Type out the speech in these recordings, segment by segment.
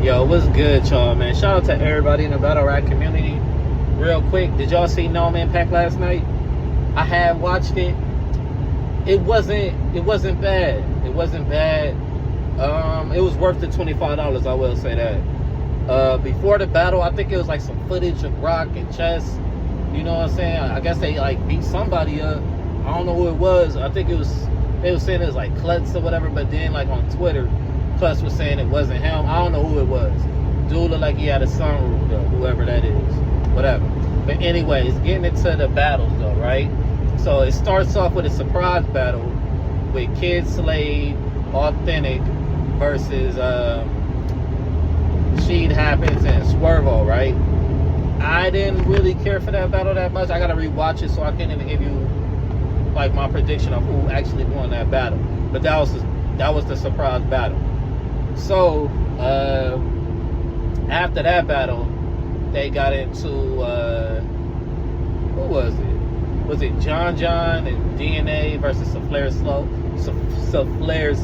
Yo, what's good, y'all, man? Shout out to everybody in the battle rap community. Real quick, did y'all see Nome Impact last night? I have watched it. It wasn't bad. It wasn't bad. It was worth the $25, I will say that. Before the battle, I think it was like some footage of Rock and Chess. You know what I'm saying? I guess they like beat somebody up. I don't know who it was. I think they was saying it was like Klutz or whatever, but then like on Twitter, Klutz was saying it wasn't him. I don't know who it was. Dude looked like he had a sunroof though, whoever that is. Whatever. But anyways, getting into the battles though, right? So it starts off with a surprise battle with Kid Slade, Authentic versus Sheed Happens and Swervo, right? I didn't really care for that battle that much. I gotta rewatch it, so I can't even give you like my prediction of who actually won that battle. But that was the surprise battle. So after that battle, they got into who was it? Was it John and DNA versus Souffleur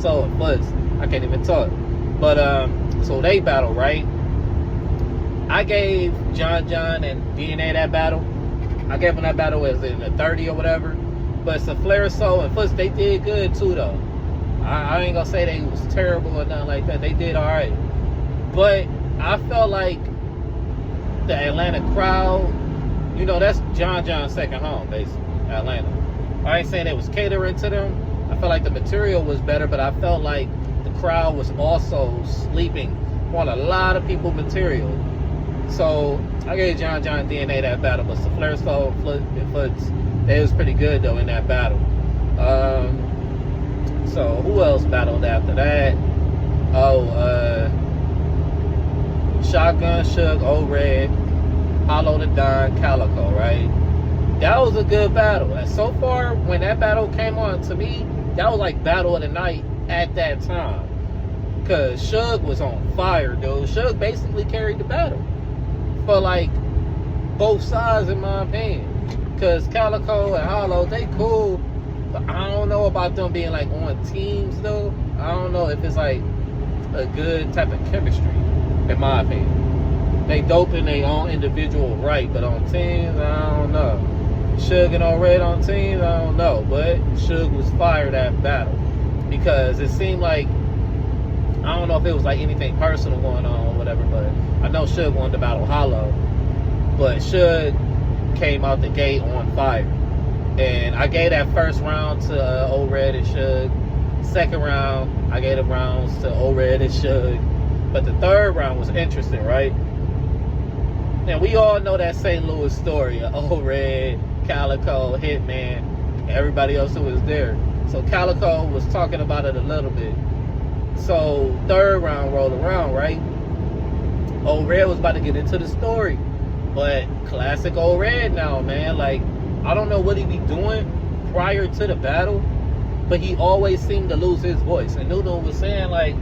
Soul and Fuzz? I can't even talk. But so they battle, right? I gave John and DNA that battle. I gave them that battle as in the 30 or whatever. But Souffleur Soul and Fuzz, they did good too though. I ain't gonna say they was terrible or nothing like that. They did all right. But I felt like the Atlanta crowd, you know, that's John's second home, basically, Atlanta. I ain't saying it was catering to them. I felt like the material was better, but I felt like the crowd was also sleeping on a lot of people's material. So I gave John DNA that battle, but Souffleur Soul and Foots, they was pretty good though in that battle. So who else battled after that? Shotgun, Suge, Old Red, Hollow the Don, Calico, right? That was a good battle. And so far, when that battle came on, to me, that was like battle of the night at that time. Because Suge was on fire, dude. Suge basically carried the battle for like both sides, in my opinion. Because Calico and Hollow, they cool, but I don't know about them being like on teams though. I don't know if it's like a good type of chemistry, in my opinion. They dope in their own individual right, but on teams, I don't know. Suge and Old Red on teams, I don't know. But Suge was fired at battle because it seemed like, I don't know if it was like anything personal going on or whatever, but I know Suge wanted to battle Hollow, but Suge came out the gate on fire. And I gave that first round to Old Red and Suge. Second round, I gave the rounds to Old Red and Suge. But the third round was interesting, right? And we all know that St. Louis story of Old Red, Calico, Hitman, everybody else who was there. So Calico was talking about it a little bit. So third round rolled around, right? Old Red was about to get into the story. But classic Old Red now, man. Like, I don't know what he be doing prior to the battle, but he always seemed to lose his voice. And Nunu was saying, like,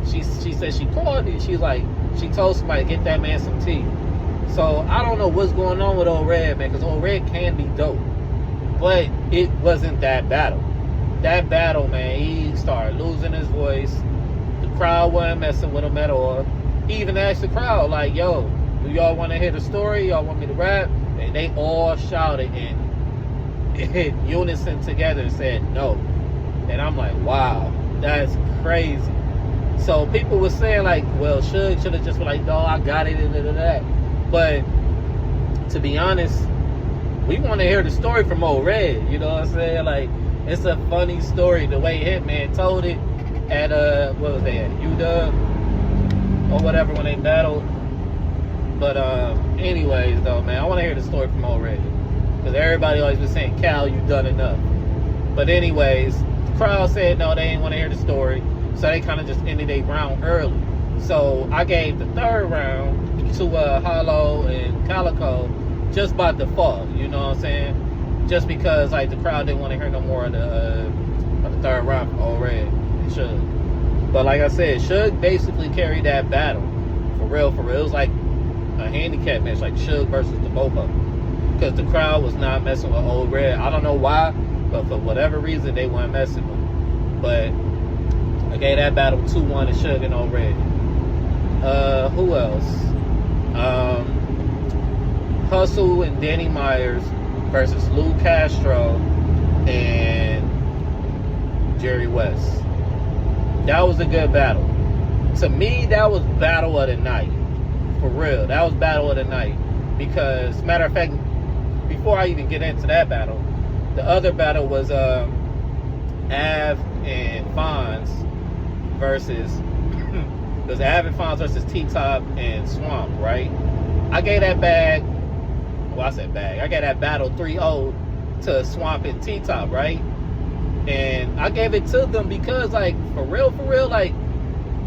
she said she called it. She's like, she told somebody, get that man some tea. So I don't know what's going on with Old Red, man, because Old Red can be dope. But it wasn't that battle. That battle, man, he started losing his voice. The crowd wasn't messing with him at all. He even asked the crowd, like, yo, do y'all want to hear the story? Y'all want me to rap? And they all shouted in unison together and said no. And I'm like, wow, that's crazy. So people were saying like, well, Suge should have just been like, no, I got it, and that. But to be honest, we want to hear the story from Old Red. You know what I'm saying? Like, it's a funny story the way Hitman told it at what was they at, UW or whatever when they battled. But anyways though, man, I want to hear the story from Old Red, because everybody always been saying, Cal, you done enough. But anyways, the crowd said no, they didn't want to hear the story, so they kind of just ended their round early. So I gave the third round to Hollow and Calico just by default, you know what I'm saying? Just because like the crowd didn't want to hear no more of the third round from Old Red and Suge. But like I said, Suge basically carried that battle. For real. It was like a handicap match, like Suge versus the both of them. Because the crowd was not messing with Old Red. I don't know why, but for whatever reason, they weren't messing with him. But I gave that battle 2-1 to Suge and Old Red. who else? Hustle and Danny Myers versus Lou Castro and Jerry West. That was a good battle. To me, that was battle of the night. For real, that was battle of the night. Because, matter of fact, before I even get into that battle, the other battle was Av and Fonz versus it was Av and Fonz versus T-Top and Swamp, right? I gave that bag, well, I said bag. I gave that battle 3-0 to Swamp and T-Top, right? And I gave it to them because, like, for real, like,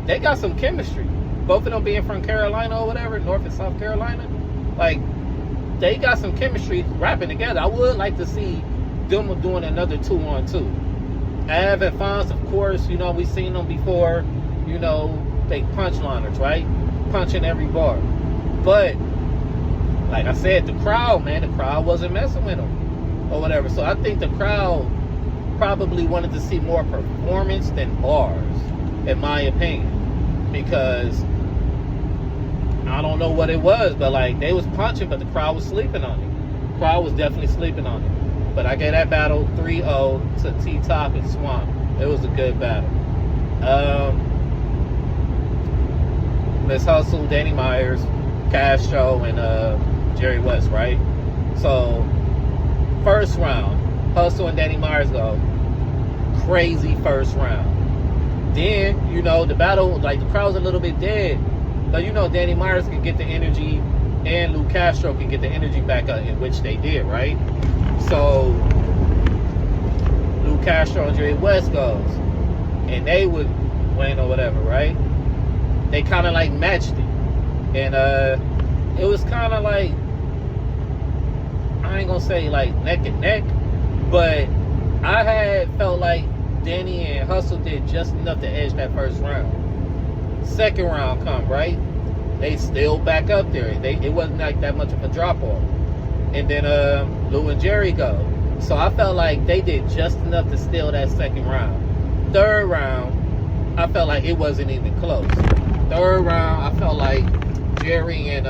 they got some chemistry. Both of them being from Carolina or whatever, North and South Carolina. Like, they got some chemistry rapping together. I would like to see them doing another 2-on-2. Av and Fonz, of course, you know, we've seen them before. You know, they punchliners, right? Punching every bar. But, like I said, the crowd wasn't messing with them or whatever. So I think the crowd probably wanted to see more performance than bars, in my opinion. Because I don't know what it was, but like they was punching, but the crowd was sleeping on it. The crowd was definitely sleeping on it. But I gave that battle 3-0 to T-Top and Swamp. It was a good battle. Miss Hustle, Danny Myers, Castro, and Jerry West, right? So, first round, Hustle and Danny Myers go. Crazy first round. Then, you know, the battle, like the crowd's a little bit dead. But you know, Danny Myers can get the energy and Lou Castro can get the energy back up, in which they did, right? So, Lou Castro and Jerry West goes. And they would win or whatever, right? They kind of like matched it. And it was kind of like, I ain't gonna say like neck and neck, but I had felt like Danny and Hustle did just enough to edge that first round. Second round come, right? They still back up there. It wasn't like that much of a drop off. And then Lou and Jerry go. So I felt like they did just enough to steal that second round. Third round, I felt like it wasn't even close. Third round, I felt like Jerry and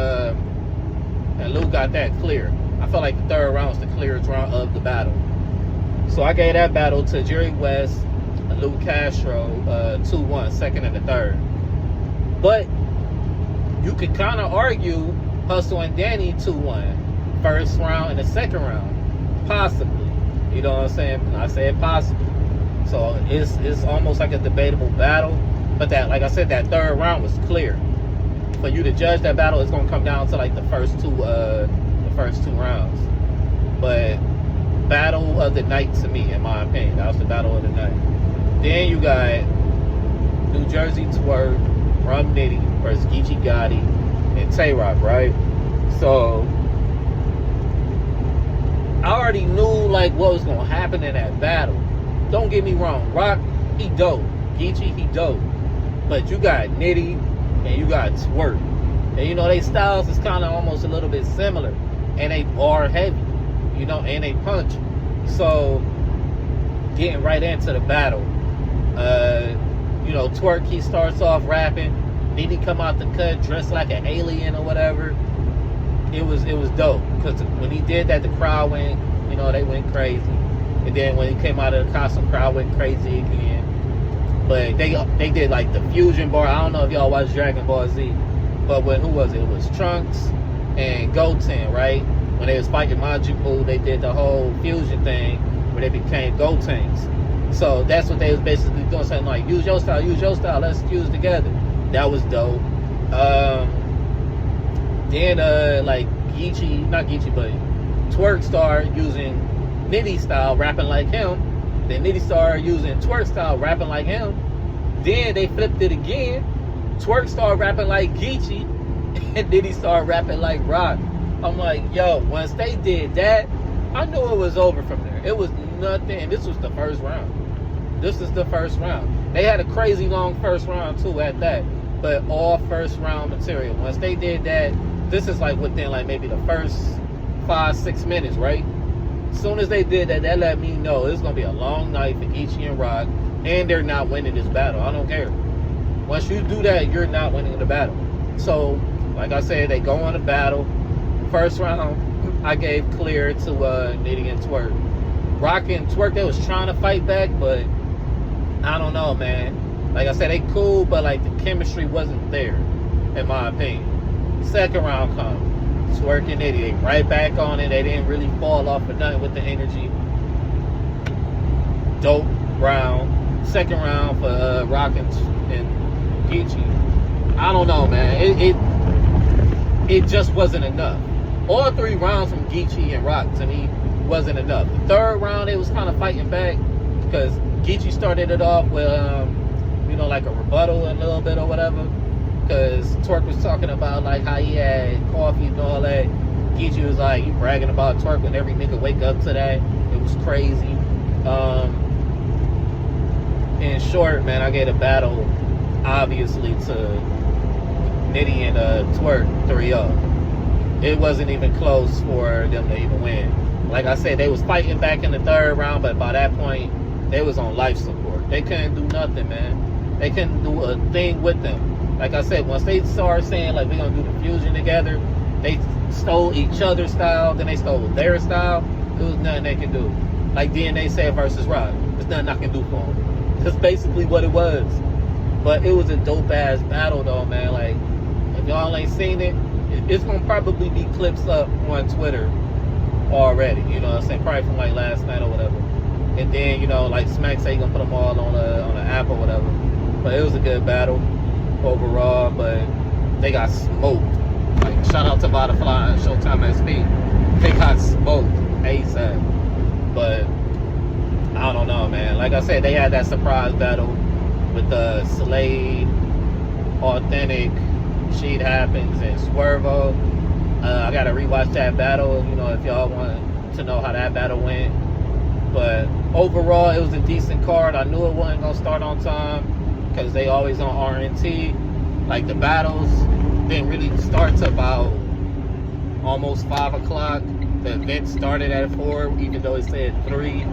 Lou got that clear. I felt like the third round was the clearest round of the battle. So I gave that battle to Jerry West and Lou Castro 2-1, second and the third. But you could kind of argue Hustle and Danny 2-1, first round and the second round. Possibly. You know what I'm saying? I said possibly. So it's almost like a debatable battle. But that, like I said, that third round was clear. For you to judge that battle, it's gonna come down to like the first two rounds. But battle of the night to me, in my opinion, that was the battle of the night. Then you got New Jersey Twerk, Rum Nitty versus Geechee Gotti and TayRoc, right? So I already knew like what was gonna happen in that battle. Don't get me wrong, Rock, he dope. Geechee, he dope. But you got Nitty and you got Twerk. And you know, they styles is kind of almost a little bit similar. And they bar heavy, you know, and they punch. So, getting right into the battle. You know, Twerk, he starts off rapping. Nitty come out the cut dressed like an alien or whatever. It was dope. Because when he did that, the crowd went, you know, they went crazy. And then when he came out of the costume, crowd went crazy again. But they did like the fusion bar. I don't know if y'all watch Dragon Ball Z, but who was it? It was Trunks and Goten, right? When they was fighting Majin Buu, they did the whole fusion thing where they became Gotens. So that's what they was basically doing, something like use your style, let's fuse together. That was dope. Then like not Geechee, but Twerk started using Nitty style, rapping like him. Then Nitty started using Twerk style, rapping like him. Then they flipped it again. Twerk started rapping like Geechee, and Nitty started rapping like Rock. I'm like, yo, once they did that, I knew it was over from there. It was nothing, and this was the first round. This is the first round. They had a crazy long first round too at that, but all first round material. Once they did that, this is like within like maybe the first 5-6 minutes, right? As soon as they did that, that let me know it's gonna be a long night for Geechee and Rock, and they're not winning this battle. I don't care. Once you do that, you're not winning the battle. So, like I said, they go on a battle. First round, I gave clear to Nitty and Twerk. Rock and Twerk, they was trying to fight back, but I don't know, man. Like I said, they cool, but like the chemistry wasn't there, in my opinion. Second round comes. Twerk and Nitty, they right back on it. They didn't really fall off or nothing with the energy. Dope round. Second round for Rock and Geechee. I don't know, man. It just wasn't enough. All 3 rounds from Geechee and Rock, to me, wasn't enough. The third round, it was kind of fighting back because Geechee started it off with, like a rebuttal a little bit or whatever. Because Twerk was talking about, like, how he had coffee and all that. Geechee was like, you bragging about Twerk when every nigga wake up to that. It was crazy. In short, man, I gave a battle, obviously, to Nitty and Twerk 3-0. It wasn't even close for them to even win. Like I said, they was fighting back in the third round, but by that point, they was on life support. They couldn't do nothing, man. They couldn't do a thing with them. Like I said, once they started saying, like, we're going to do the fusion together, they stole each other's style, then they stole their style. There was nothing they could do. Like DNA said versus Rock. There's nothing I can do for them. That's basically what it was. But it was a dope-ass battle, though, man. Like, if y'all ain't seen it, it's going to probably be clips up on Twitter already. You know what I'm saying? Probably from, like, last night or whatever. And then, like Smack say, you're going to put them all on the app or whatever. But it was a good battle overall, but they got smoked. Like, shout out to Butterfly and Showtime SB. They got smoked ASAP. But I don't know, man. Like I said, they had that surprise battle with Slade, Authentic, Sheet Happens, and Swervo. I gotta rewatch that battle, if y'all want to know how that battle went. But overall, it was a decent card. I knew it wasn't gonna start on time because they always on RNT. Like, the battles didn't really start till about almost 5 o'clock. The event started at 4, even though it said 3.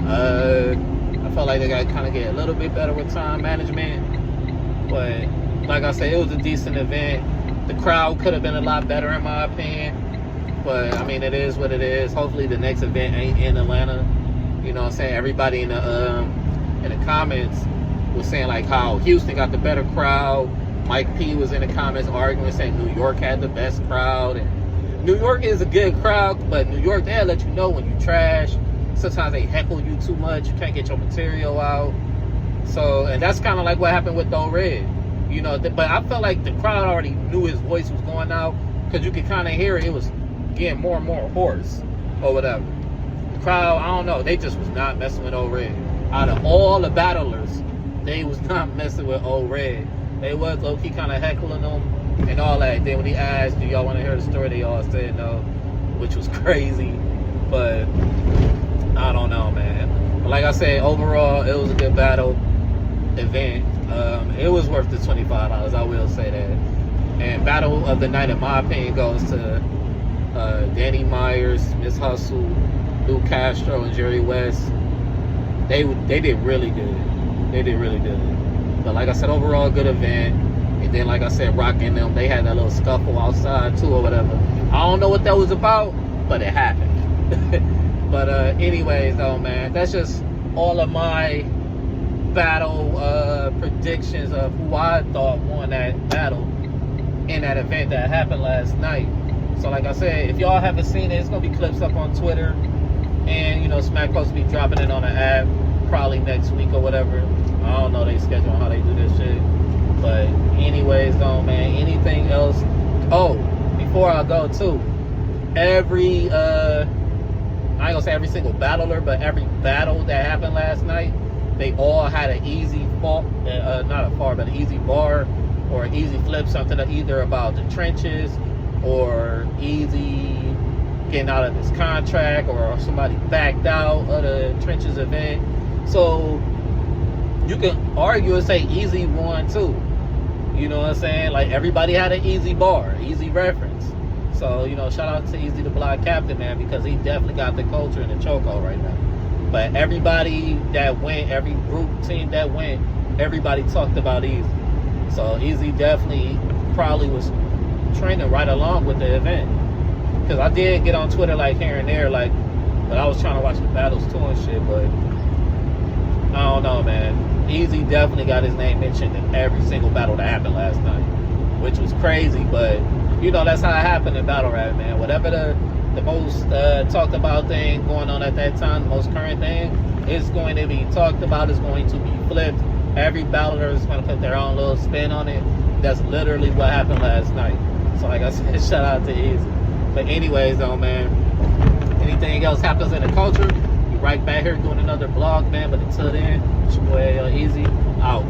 I felt like they got to kind of get a little bit better with time management. But like I said, it was a decent event. The crowd could have been a lot better, in my opinion. But I mean, it is what it is. Hopefully the next event ain't in Atlanta. You know what I'm saying? Everybody in the comments was saying like how Houston got the better crowd. Mike P was in the comments arguing, saying New York had the best crowd. And New York is a good crowd, but New York, they'll let you know when you trash. Sometimes they heckle you too much. You can't get your material out. So, and that's kind of like what happened with Though Red. But I felt like the crowd already knew his voice was going out because you could kind of hear it. It was getting more and more hoarse or whatever. The crowd, I don't know, they just was not messing with Old Red. Out of all the battlers, they was not messing with Old Red. They was low-key kind of heckling them and all that. Then when he asked, do y'all want to hear the story, they all said no, which was crazy. But I don't know, man. But like I said, overall, it was a good battle event. It was worth the $25, I will say that. And battle of the night, in my opinion, goes to Danny Myers, Miss Hustle, Lou Castro, and Jerry West. They did really good. They did really good. But like I said, overall, good event. And then, like I said, Rock and them, they had that little scuffle outside too or whatever. I don't know what that was about, but it happened. But anyways, though, man, that's just all of my battle predictions of who I thought won that battle in that event that happened last night. So like I said, if y'all haven't seen it, it's gonna be clips up on Twitter, and Smack supposed to be dropping it on the app probably next week or whatever. I don't know they schedule how they do this shit. But anyways, though, man, anything else? Oh, before I go too, every I ain't gonna say every single battler, but every battle that happened last night, they all had an easy fault, not a far, but an easy bar or an easy flip, something either about the trenches or Eazy getting out of his contract or somebody backed out of the trenches event. So you can argue and say Eazy won too. You know what I'm saying? Like, everybody had an easy bar, easy reference. So, shout out to Eazy The Block Captain, man, because he definitely got the culture in the chokehold right now. But everybody that went, every group team that went, everybody talked about Eazy. So Eazy definitely probably was training right along with the event. Because I did get on Twitter like here and there, like, but I was trying to watch the battles too and shit. But I don't know, man. Eazy definitely got his name mentioned in every single battle that happened last night, which was crazy. But you know, that's how it happened in battle rap, man. Whatever the most talked about thing going on at that time, the most current thing, is going to be talked about, is going to be flipped. Every battler is going to put their own little spin on it. That's literally what happened last night. So like I said, shout out to Eazy. But anyways though, man, anything else happens in the culture, you right back here doing another vlog, man. But until then, it's your boy Eazy out.